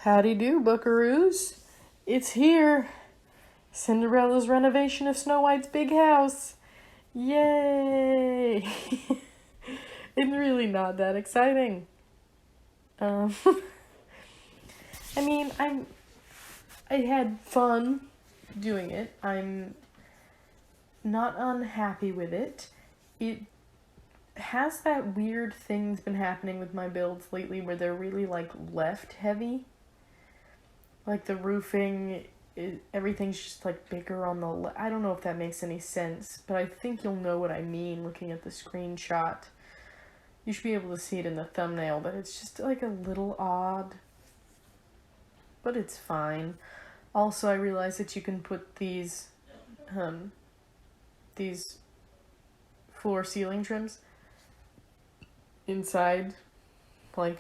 Howdy do, buckaroos. It's here. Cinderella's renovation of Snow White's big house. Yay! It's really not that exciting. I mean, I had fun doing it. I'm not unhappy with it. It has that weird thing's been happening with my builds lately where they're really like left heavy. Like the roofing, everything's just like bigger on the I don't know if that makes any sense, but I think you'll know what I mean looking at the screenshot. You should be able to see it in the thumbnail, but it's just like a little odd. But it's fine. Also, I realized that you can put these floor ceiling trims inside, like,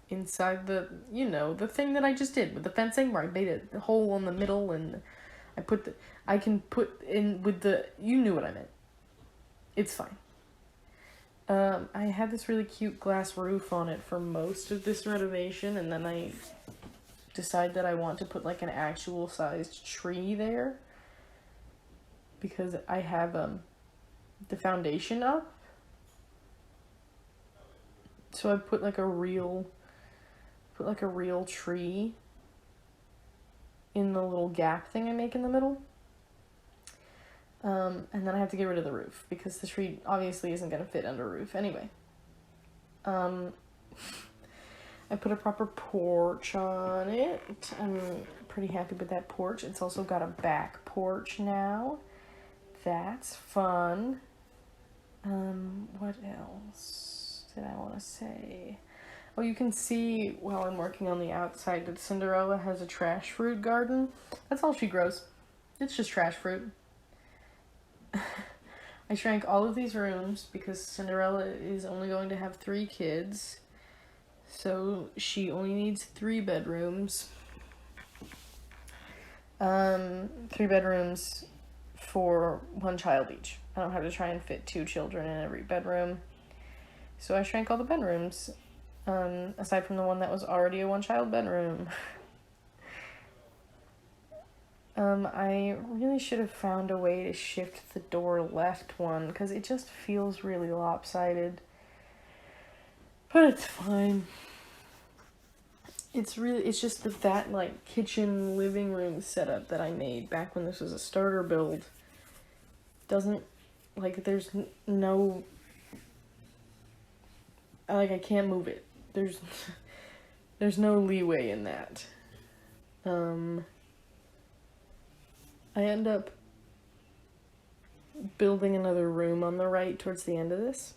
inside the, the thing that I just did with the fencing, where I made a hole in the middle, and I can put in with you knew what I meant. It's fine. I had this really cute glass roof on it for most of this renovation, and then I decide that I want to put like an actual sized tree there, because I have the foundation up. So I put like a real tree in the little gap thing I make in the middle. And then I have to get rid of the roof because the tree obviously isn't going to fit under roof anyway. I put a proper porch on it. I'm pretty happy with that porch. It's also got a back porch now. That's fun. What else did I want to say? Oh, you can see while I'm working on the outside that Cinderella has a trash fruit garden. That's all she grows. It's just trash fruit. I shrank all of these rooms because Cinderella is only going to have 3 kids. So she only needs 3 bedrooms. 3 bedrooms for 1 child each. I don't have to try and fit 2 children in every bedroom. So I shrank all the bedrooms. Aside from the one that was already a 1-child bedroom. I really should have found a way to shift the door left one, because it just feels really lopsided. But it's fine. It's just that like kitchen living room setup that I made back when this was a starter build doesn't, like, there's no, like, I can't move it. There's no leeway in that. I end up building another room on the right towards the end of this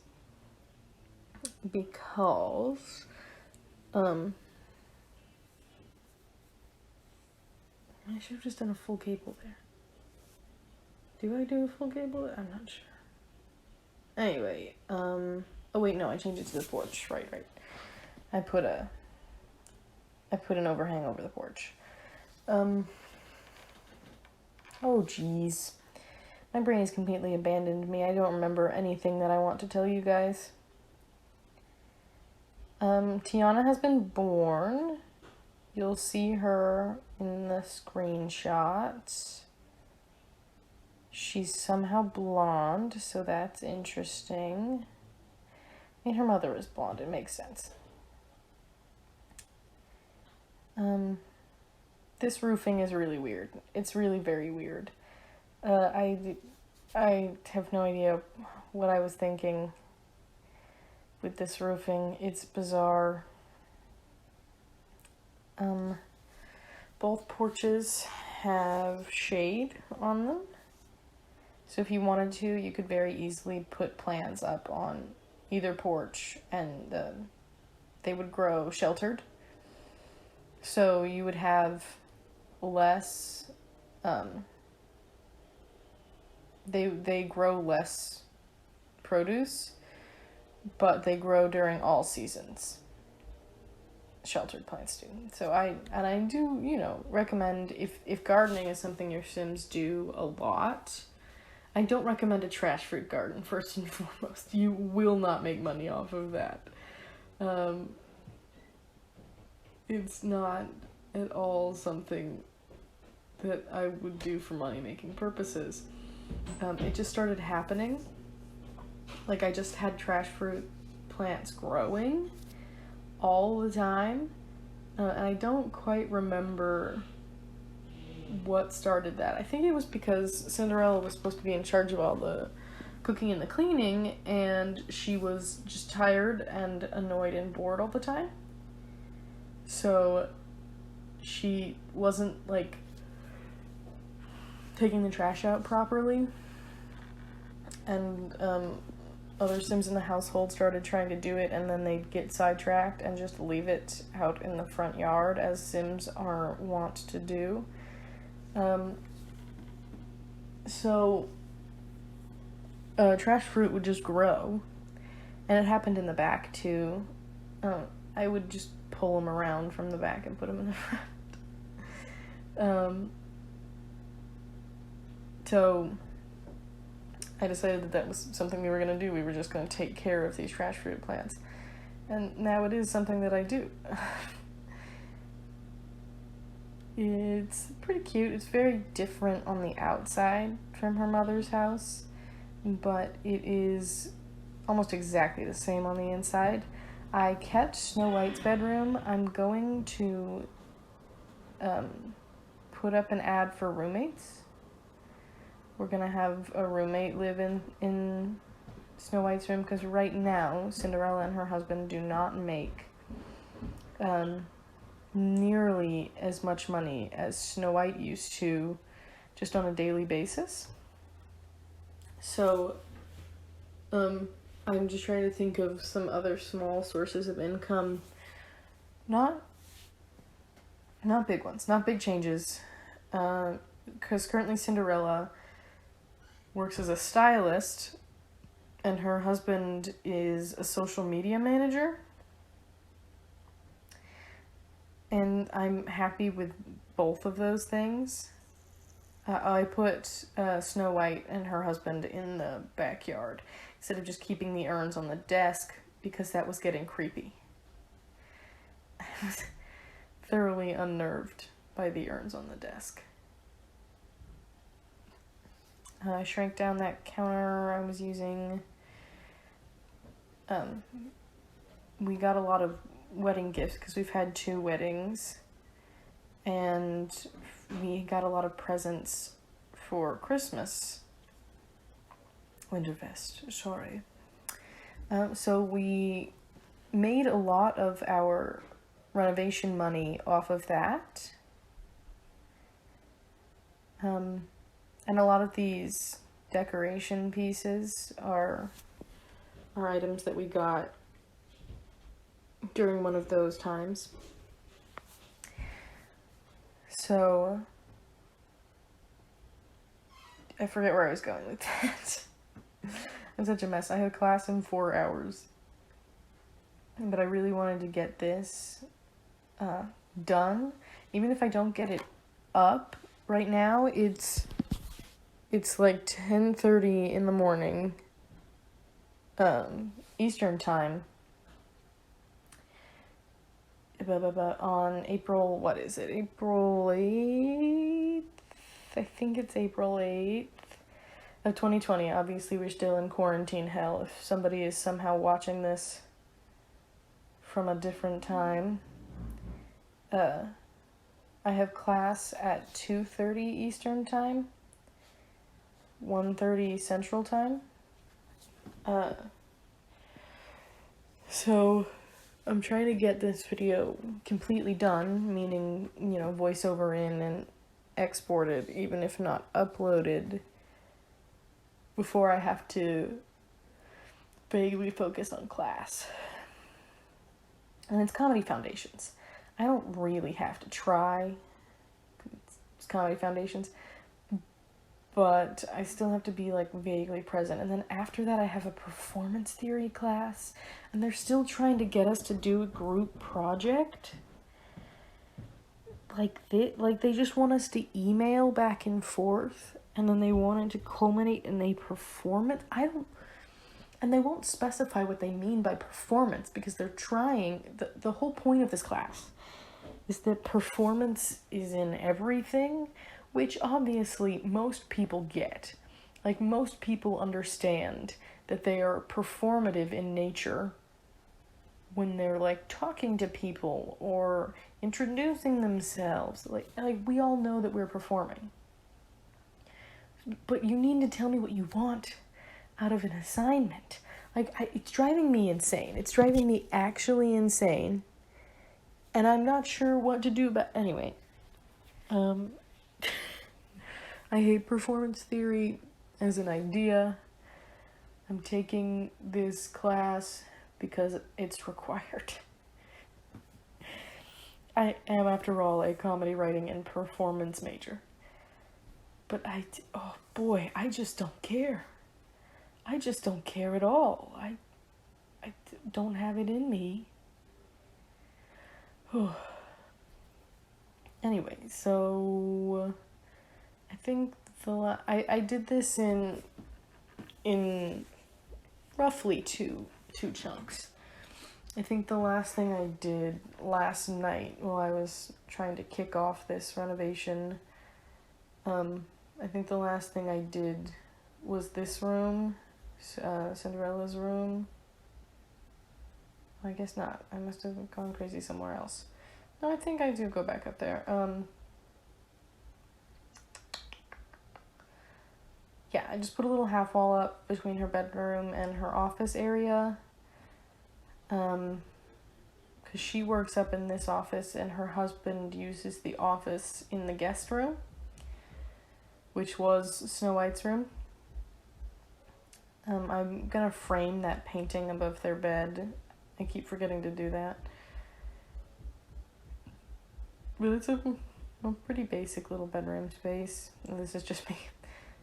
because I should have just done a full gable there. Do I do a full gable? I'm not sure. Anyway, oh wait, no, I changed it to the porch. Right. I put an overhang over the porch. Oh geez. My brain has completely abandoned me. I don't remember anything that I want to tell you guys. Tiana has been born. You'll see her in the screenshot. She's somehow blonde, so that's interesting. I mean, her mother was blonde. It makes sense. This roofing is really weird. It's really very weird. I have no idea what I was thinking with this roofing. It's bizarre. Both porches have shade on them. So if you wanted to, you could very easily put plants up on either porch and they would grow sheltered. So you would have less, they grow less produce, but they grow during all seasons. Sheltered plants do. So I do, recommend if gardening is something your Sims do a lot, I don't recommend a trash fruit garden, first and foremost. You will not make money off of that. It's not at all something that I would do for money-making purposes. It just started happening. Like, I just had trash fruit plants growing all the time, and I don't quite remember what started that. I think it was because Cinderella was supposed to be in charge of all the cooking and the cleaning, and she was just tired and annoyed and bored all the time. So she wasn't, like, taking the trash out properly, and other Sims in the household started trying to do it, and then they'd get sidetracked and just leave it out in the front yard, as Sims are wont to do. So trash fruit would just grow, and it happened in the back too. I would just pull them around from the back and put them in the front. So I decided that was something we were going to do. We were just going to take care of these trash fruit plants. And now it is something that I do. It's pretty cute. It's very different on the outside from her mother's house, but it is almost exactly the same on the inside. I kept Snow White's bedroom. I'm going to put up an ad for roommates. We're gonna have a roommate live in Snow White's room, because right now Cinderella and her husband do not make nearly as much money as Snow White used to, just on a daily basis. So I'm just trying to think of some other small sources of income. Not big ones, not big changes, because currently Cinderella works as a stylist, and her husband is a social media manager. And I'm happy with both of those things. I put Snow White and her husband in the backyard instead of just keeping the urns on the desk, because that was getting creepy. I was thoroughly unnerved by the urns on the desk. I shrank down that counter I was using. We got a lot of wedding gifts because we've had 2 weddings, and we got a lot of presents for Christmas. Winterfest, sorry. So we made a lot of our renovation money off of that. And a lot of these decoration pieces are items that we got during one of those times. So I forget where I was going with that. I'm such a mess. I had class in 4 hours, but I really wanted to get this done. Even if I don't get it up right now, it's like 10:30 in the morning, Eastern time, on April, what is it, April 8th? I think it's April 8th of 2020. Obviously, we're still in quarantine hell. If somebody is somehow watching this from a different time, I have class at 2:30 Eastern time, 1:30 Central time. So I'm trying to get this video completely done, meaning, voiceover in and exported, even if not uploaded, before I have to vaguely focus on class. And it's comedy foundations. I don't really have to try. It's comedy foundations. But I still have to be, vaguely present. And then after that, I have a performance theory class. And they're still trying to get us to do a group project. They just want us to email back and forth. And then they want it to culminate in a performance. And they won't specify what they mean by performance, because they're trying. The whole point of this class is that performance is in everything, which obviously most people get. Like, most people understand that they are performative in nature when they're, like, talking to people or introducing themselves. Like we all know that we're performing. But you need to tell me what you want out of an assignment. Like, it's driving me insane. It's driving me actually insane. And I'm not sure what to do about... Anyway. I hate performance theory as an idea. I'm taking this class because it's required. I am, after all, a comedy writing and performance major. But oh boy, I just don't care. I just don't care at all. I don't have it in me. Anyway, so I think I did this in roughly two chunks. I think the last thing I did last night while I was trying to kick off this renovation, I think the last thing I did was this room, Cinderella's room. I guess not. I must have gone crazy somewhere else. No, I think I do go back up there. Yeah, I just put a little half wall up between her bedroom and her office area. Because she works up in this office and her husband uses the office in the guest room, which was Snow White's room. I'm gonna frame that painting above their bed. I keep forgetting to do that. But it's a pretty basic little bedroom space. And this is just me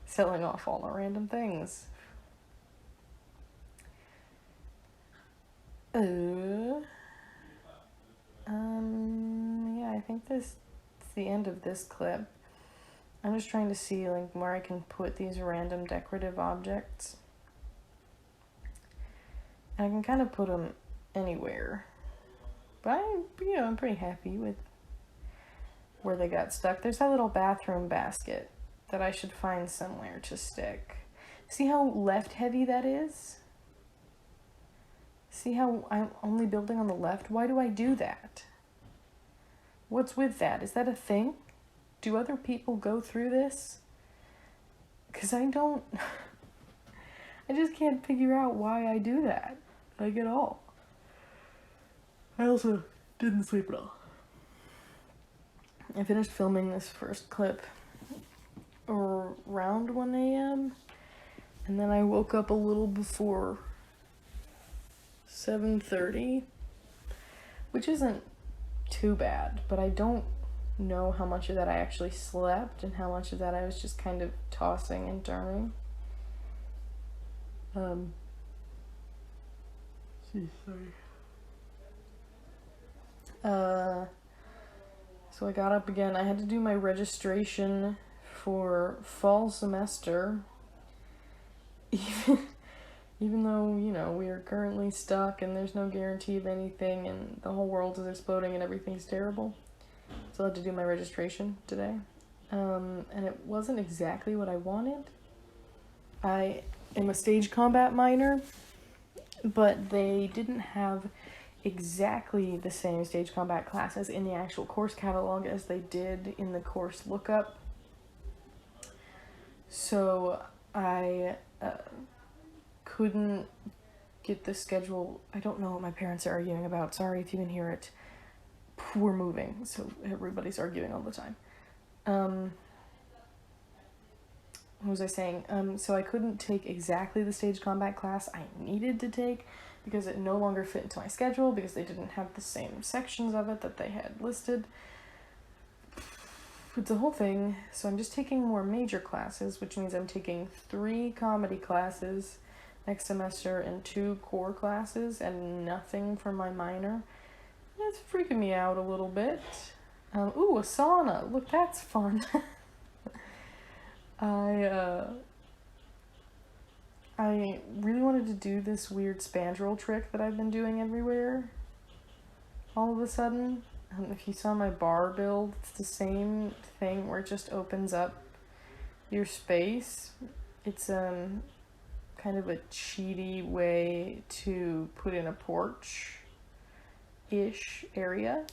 selling off all the random things. Yeah, I think this is the end of this clip. I'm just trying to see, like, where I can put these random decorative objects. And I can kind of put them anywhere. But I'm pretty happy with where they got stuck. There's that little bathroom basket that I should find somewhere to stick. See how left heavy that is? See how I'm only building on the left? Why do I do that? What's with that? Is that a thing? Do other people go through this? Because I don't... I just can't figure out why I do that. Like, at all. I also didn't sleep at all. I finished filming this first clip around 1 a.m. And then I woke up a little before 7:30, which isn't too bad, but I don't know how much of that I actually slept and how much of that I was just kind of tossing and turning. So I got up again. I had to do my registration for fall semester. Even though, we are currently stuck and there's no guarantee of anything and the whole world is exploding and everything's terrible. So I had to do my registration today. And it wasn't exactly what I wanted. I am a stage combat minor, but they didn't have exactly the same stage combat classes in the actual course catalog as they did in the course lookup. So I couldn't get the schedule. I don't know what my parents are arguing about. Sorry if you can hear it. We're moving, so everybody's arguing all the time. What was I saying? So I couldn't take exactly the stage combat class I needed to take because it no longer fit into my schedule because they didn't have the same sections of it that they had listed. It's a whole thing. So I'm just taking more major classes, which means I'm taking 3 comedy classes next semester and 2 core classes and nothing for my minor. It's freaking me out a little bit. Ooh, a sauna. Look, that's fun. I really wanted to do this weird spandrel trick that I've been doing everywhere all of a sudden. If you saw my bar build, it's the same thing where it just opens up your space. It's kind of a cheaty way to put in a porch-ish area.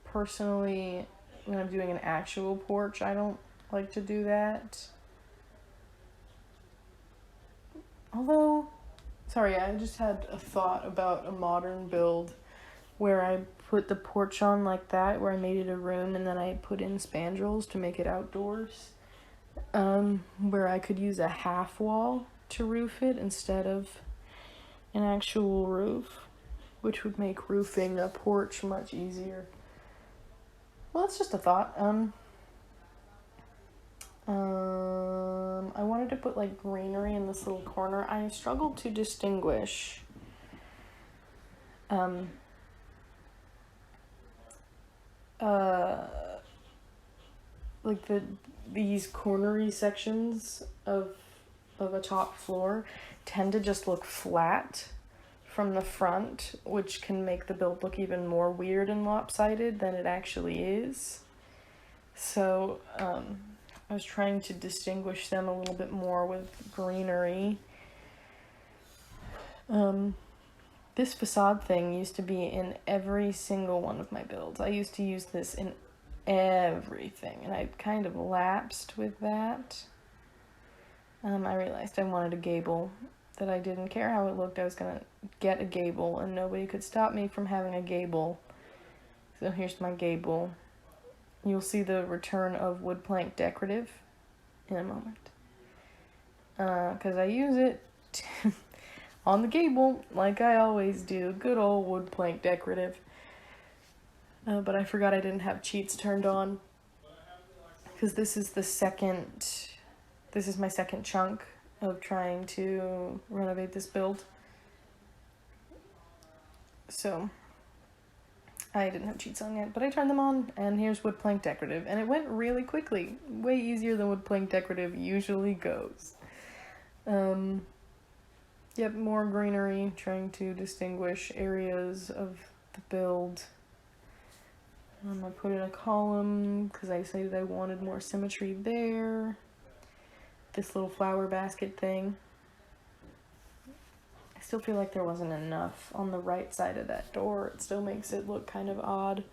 Personally, when I'm doing an actual porch, I don't like to do that. Although, sorry, I just had a thought about a modern build where I put the porch on like that, where I made it a room and then I put in spandrels to make it outdoors. Where I could use a half wall to roof it instead of an actual roof, which would make roofing a porch much easier. Well, that's just a thought. I wanted to put like greenery in this little corner. I struggled to distinguish like these cornery sections of a top floor tend to just look flat from the front, which can make the build look even more weird and lopsided than it actually is. So I was trying to distinguish them a little bit more with greenery. This facade thing used to be in every single one of my builds. I used to use this in everything, and I kind of lapsed with that. I realized I wanted a gable, that I didn't care how it looked. I was gonna get a gable, and nobody could stop me from having a gable. So here's my gable. You'll see the return of wood plank decorative in a moment. Because I use it on the gable, like I always do. Good old wood plank decorative. But I forgot I didn't have cheats turned on. Because this is my second chunk of trying to renovate this build. So I didn't have cheats on yet, but I turned them on, and here's wood plank decorative, and it went really quickly. Way easier than wood plank decorative usually goes. Yep, more greenery, trying to distinguish areas of the build. I put in a column because I decided I wanted more symmetry there. This little flower basket thing. I still feel like there wasn't enough on the right side of that door. It still makes it look kind of odd.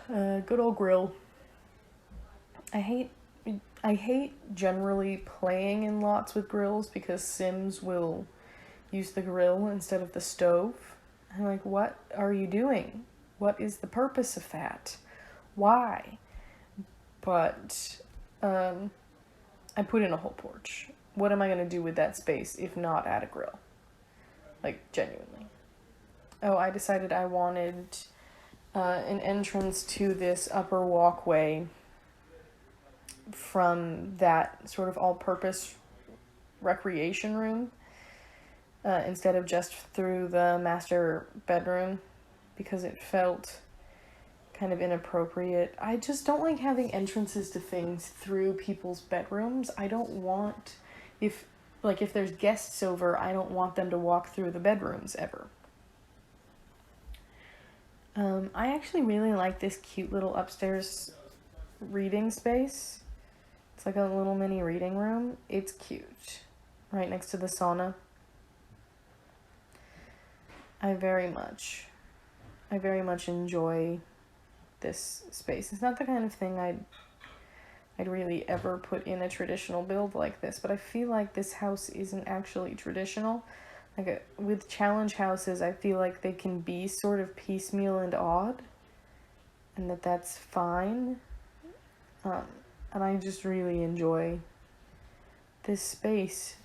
Good old grill. I hate generally playing in lots with grills because Sims will use the grill instead of the stove. I'm like, what are you doing? What is the purpose of that? Why? But I put in a whole porch. What am I going to do with that space if not add a grill? Like, genuinely. Oh, I decided I wanted an entrance to this upper walkway from that sort of all-purpose recreation room instead of just through the master bedroom, because it felt kind of inappropriate. I just don't like having entrances to things through people's bedrooms. I don't want, if there's guests over, I don't want them to walk through the bedrooms ever. I actually really like this cute little upstairs reading space. It's like a little mini reading room. It's cute. Right next to the sauna. I very much enjoy this space. It's not the kind of thing I'd really ever put in a traditional build like this, but I feel like this house isn't actually traditional. Like, with challenge houses, I feel like they can be sort of piecemeal and odd, and that's fine. And I just really enjoy this space.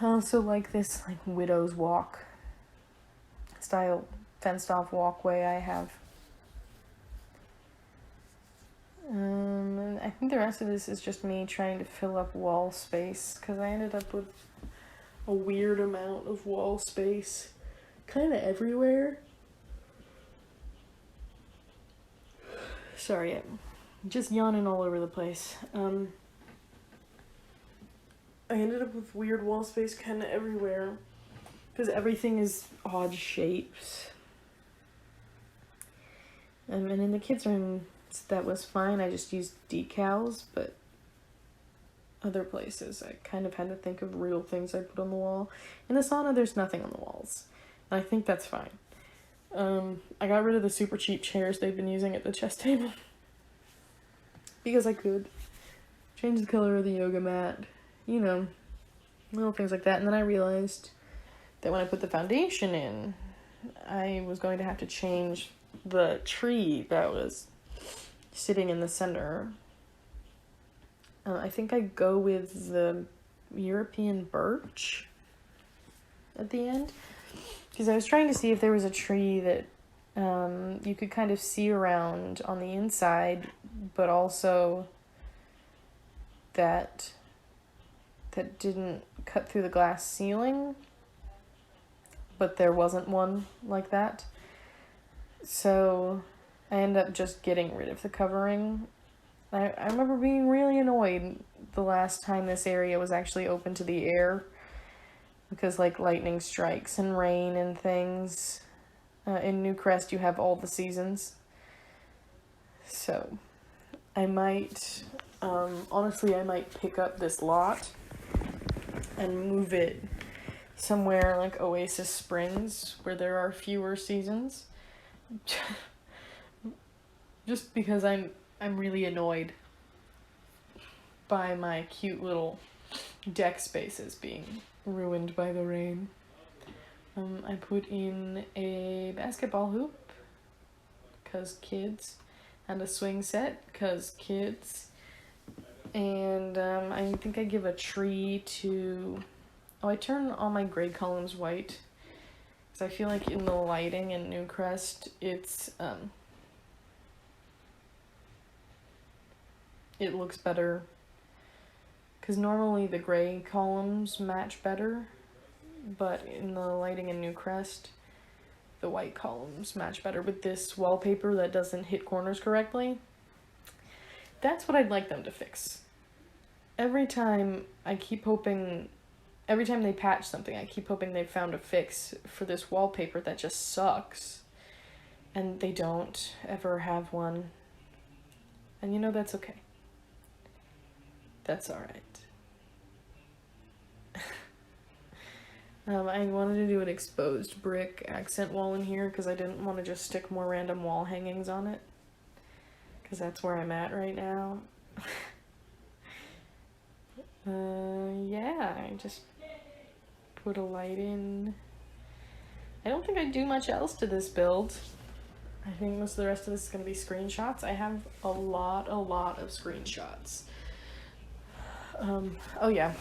I also like this widow's walk style fenced off walkway I have. I think the rest of this is just me trying to fill up wall space, because I ended up with a weird amount of wall space kind of everywhere. Sorry, I'm just yawning all over the place. I ended up with weird wall space kind of everywhere. because everything is odd shapes. And in the kids' room, that was fine. I just used decals, but other places, I kind of had to think of real things I put on the wall. In the sauna, there's nothing on the walls. And I think that's fine. I got rid of the super cheap chairs they've been using at the chess table. Because I could. Change the color of the yoga mat. You know, little things like that. And then I realized that when I put the foundation in, I was going to have to change the tree that was sitting in the center. I think I go with the European birch at the end. Because I was trying to see if there was a tree that you could kind of see around on the inside, but also that didn't cut through the glass ceiling, but there wasn't one like that. So I ended up just getting rid of the covering. I remember being really annoyed the last time this area was actually open to the air, because like lightning strikes and rain and things. In Newcrest you have all the seasons. So I might, honestly I might pick up this lot and move it somewhere like Oasis Springs where there are fewer seasons. Just because I'm really annoyed by my cute little deck spaces being ruined by the rain. I put in a basketball hoop, 'cause kids, and a swing set, 'cause kids, and I think I give a tree to, I turn all my gray columns white, because I feel like in the lighting in Newcrest, it's, it looks better, because normally the gray columns match better, but in the lighting in Newcrest, the white columns match better with this wallpaper that doesn't hit corners correctly. That's what I'd like them to fix. Every time they patch something, I keep hoping they've found a fix for this wallpaper that just sucks. And they don't ever have one. And you know, that's okay. That's alright. I wanted to do an exposed brick accent wall in here because I didn't want to just stick more random wall hangings on it. Because that's where I'm at right now. Yeah, I just put a light in. I don't think I do much else to this build. I think most of the rest of this is going to be screenshots. I have a lot of screenshots. Oh yeah.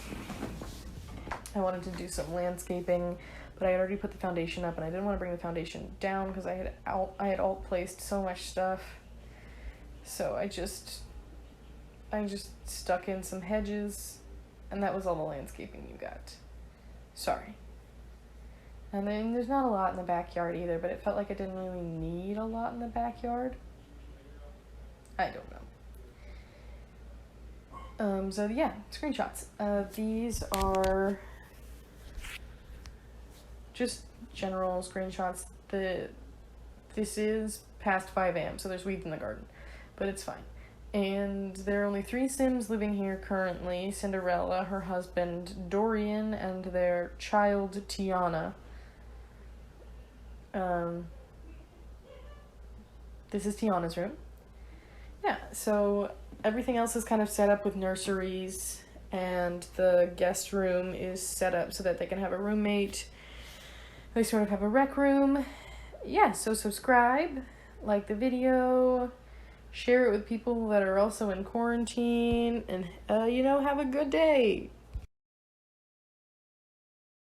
I wanted to do some landscaping, but I had already put the foundation up, and I didn't want to bring the foundation down because I had alt placed so much stuff. So I just stuck in some hedges, and that was all the landscaping you got. Sorry. And then there's not a lot in the backyard either, but it felt like I didn't really need a lot in the backyard. I don't know. So yeah, screenshots. These are just general screenshots. This is past 5 a.m., so there's weeds in the garden, but it's fine. And there are only 3 Sims living here currently: Cinderella, her husband Dorian, and their child Tiana. This is Tiana's room. Yeah, so everything else is kind of set up with nurseries, and the guest room is set up so that they can have a roommate. They sort of have a rec room. Yeah, so subscribe, like the video, share it with people that are also in quarantine, and, you know, have a good day.